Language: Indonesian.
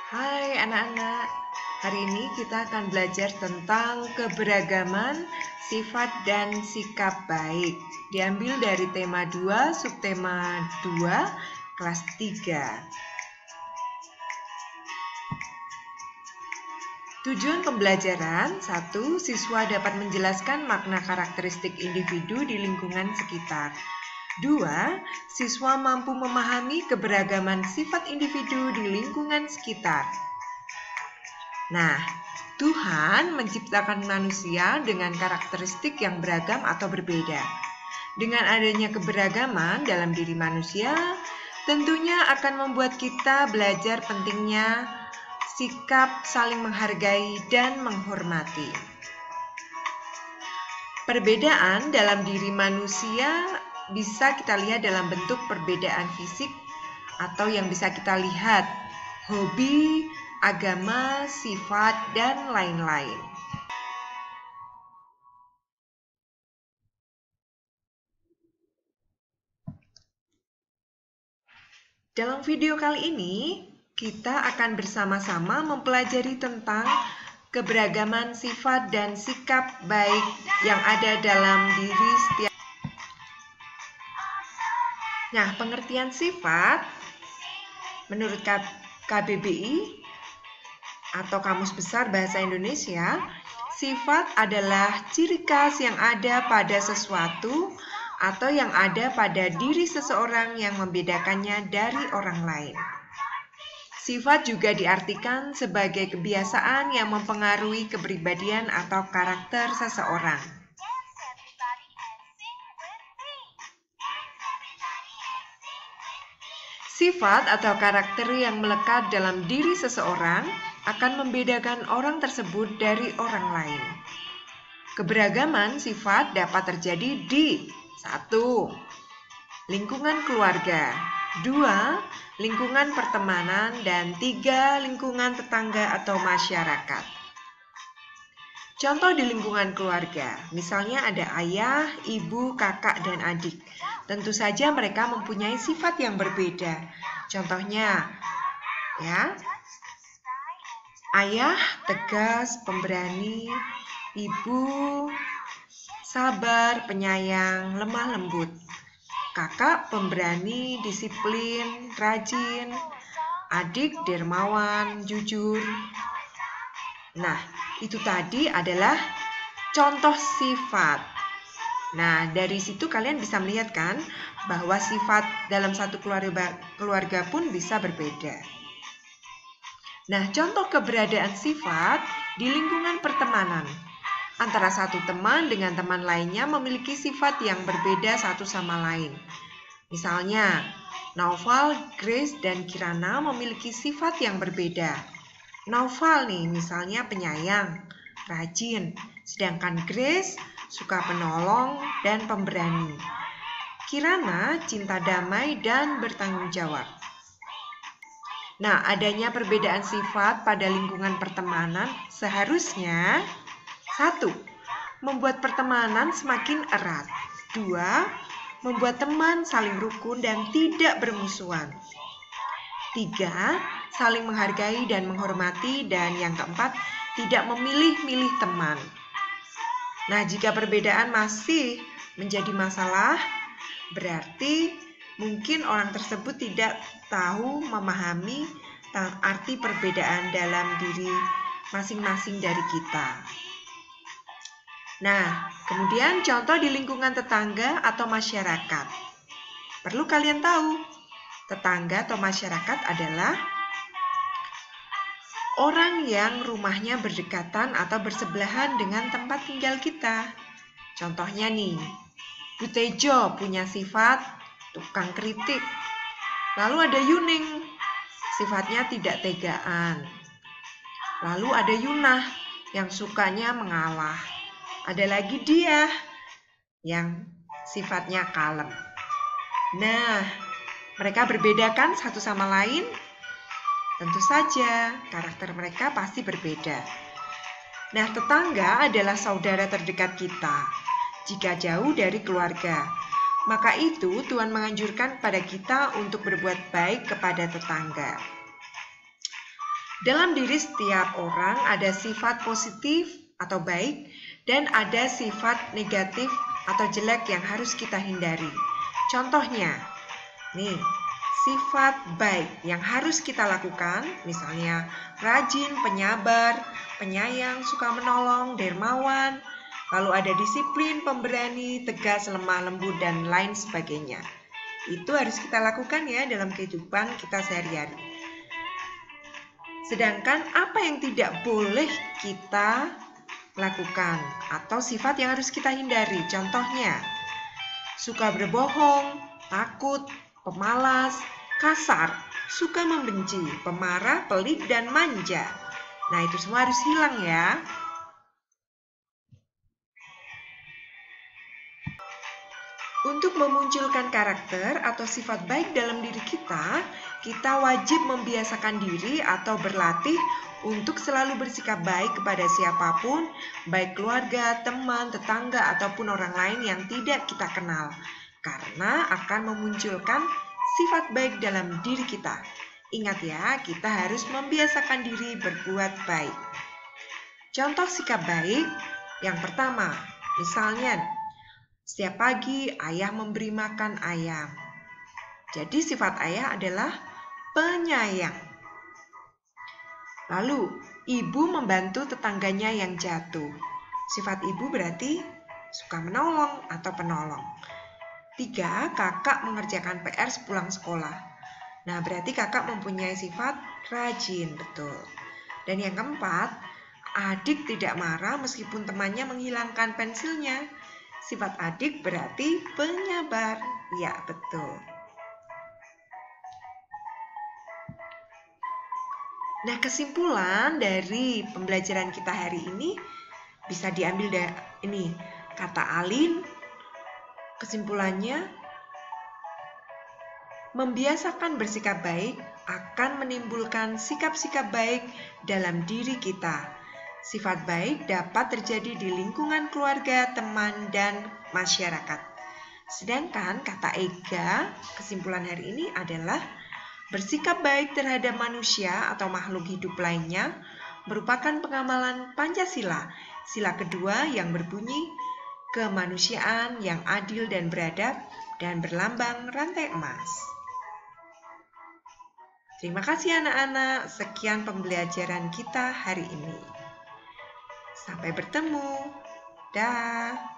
Hai anak-anak, hari ini kita akan belajar tentang keberagaman sifat dan sikap baik. Diambil dari tema 2, subtema 2, kelas 3. Tujuan pembelajaran: 1. Siswa dapat menjelaskan makna karakteristik individu di lingkungan sekitar. 2. Siswa mampu memahami keberagaman sifat individu di lingkungan sekitar. Nah, Tuhan menciptakan manusia dengan karakteristik yang beragam atau berbeda. Dengan adanya keberagaman dalam diri manusia, tentunya akan membuat kita belajar pentingnya sikap saling menghargai dan menghormati. Perbedaan dalam diri manusia bisa kita lihat dalam bentuk perbedaan fisik atau yang bisa kita lihat hobi, agama, sifat, dan lain-lain. Dalam video kali ini, kita akan bersama-sama mempelajari tentang keberagaman sifat dan sikap baik yang ada dalam diri setiap. Nah, pengertian sifat menurut KBBI atau Kamus Besar Bahasa Indonesia, sifat adalah ciri khas yang ada pada sesuatu atau yang ada pada diri seseorang yang membedakannya dari orang lain. Sifat juga diartikan sebagai kebiasaan yang mempengaruhi kepribadian atau karakter seseorang. Sifat atau karakter yang melekat dalam diri seseorang akan membedakan orang tersebut dari orang lain. Keberagaman sifat dapat terjadi di 1. Lingkungan keluarga, 2. Lingkungan pertemanan, dan 3. Lingkungan tetangga atau masyarakat. Contoh di lingkungan keluarga, misalnya ada ayah, ibu, kakak, dan adik. Tentu saja mereka mempunyai sifat yang berbeda. Contohnya, ya, ayah tegas, pemberani, ibu sabar, penyayang, lemah lembut. Kakak pemberani, disiplin, rajin. Adik dermawan, jujur. Nah, itu tadi adalah contoh sifat. Nah, dari situ kalian bisa melihat kan bahwa sifat dalam satu keluarga pun bisa berbeda. Nah, contoh keberadaan sifat di lingkungan pertemanan. Antara satu teman dengan teman lainnya memiliki sifat yang berbeda satu sama lain. Misalnya, Naufal, Grace, dan Kirana memiliki sifat yang berbeda. Naufal nih, misalnya penyayang, rajin, sedangkan Grace suka penolong dan pemberani. Kirana cinta damai dan bertanggung jawab. Nah, adanya perbedaan sifat pada lingkungan pertemanan seharusnya 1. Membuat pertemanan semakin erat. 2. Membuat teman saling rukun dan tidak bermusuhan. 3. Saling menghargai dan menghormati. Dan yang keempat, tidak memilih-milih teman. Nah, jika perbedaan masih menjadi masalah, berarti mungkin orang tersebut tidak tahu memahami arti perbedaan dalam diri masing-masing dari kita. Nah, kemudian contoh di lingkungan tetangga atau masyarakat. Perlu kalian tahu, tetangga atau masyarakat adalah orang yang rumahnya berdekatan atau bersebelahan dengan tempat tinggal kita. Contohnya nih, Bu Tejo punya sifat tukang kritik. Lalu ada Yuning, sifatnya tidak tegaan. Lalu ada Yunah yang sukanya mengalah. Ada lagi dia yang sifatnya kalem. Nah, mereka berbeda kan satu sama lain? Tentu saja, karakter mereka pasti berbeda. Nah, tetangga adalah saudara terdekat kita. Jika jauh dari keluarga, maka itu Tuhan menganjurkan pada kita untuk berbuat baik kepada tetangga. Dalam diri setiap orang ada sifat positif atau baik dan ada sifat negatif atau jelek yang harus kita hindari. Contohnya, nih, sifat baik yang harus kita lakukan, misalnya rajin, penyabar, penyayang, suka menolong, dermawan, lalu ada disiplin, pemberani, tegas, lemah lembut, dan lain sebagainya. Itu harus kita lakukan ya dalam kehidupan kita sehari-hari. Sedangkan apa yang tidak boleh kita lakukan atau sifat yang harus kita hindari, contohnya suka berbohong, takut, pemalas, kasar, suka membenci, pemarah, pelit, dan manja. Nah, itu semua harus hilang ya. Untuk memunculkan karakter atau sifat baik dalam diri kita wajib membiasakan diri atau berlatih untuk selalu bersikap baik kepada siapapun, baik keluarga, teman, tetangga, ataupun orang lain yang tidak kita kenal. Karena akan memunculkan sifat baik dalam diri kita. Ingat ya, kita harus membiasakan diri berbuat baik. Contoh sikap baik yang pertama, misalnya setiap pagi ayah memberi makan ayam. Jadi sifat ayah adalah penyayang. Lalu, ibu membantu tetangganya yang jatuh. Sifat ibu berarti suka menolong atau penolong. 3, kakak mengerjakan PR sepulang sekolah. Nah, berarti kakak mempunyai sifat rajin, betul. Dan yang keempat, adik tidak marah meskipun temannya menghilangkan pensilnya. Sifat adik berarti penyabar. Ya, betul. Nah, kesimpulan dari pembelajaran kita hari ini bisa diambil dari ini. Kata Alin, kesimpulannya, membiasakan bersikap baik akan menimbulkan sikap-sikap baik dalam diri kita. Sifat baik dapat terjadi di lingkungan keluarga, teman, dan masyarakat. Sedangkan kata Ega, kesimpulan hari ini adalah bersikap baik terhadap manusia atau makhluk hidup lainnya merupakan pengamalan Pancasila, sila kedua yang berbunyi kemanusiaan yang adil dan beradab dan berlambang rantai emas. Terima kasih anak-anak, sekian pembelajaran kita hari ini. Sampai bertemu. Dah.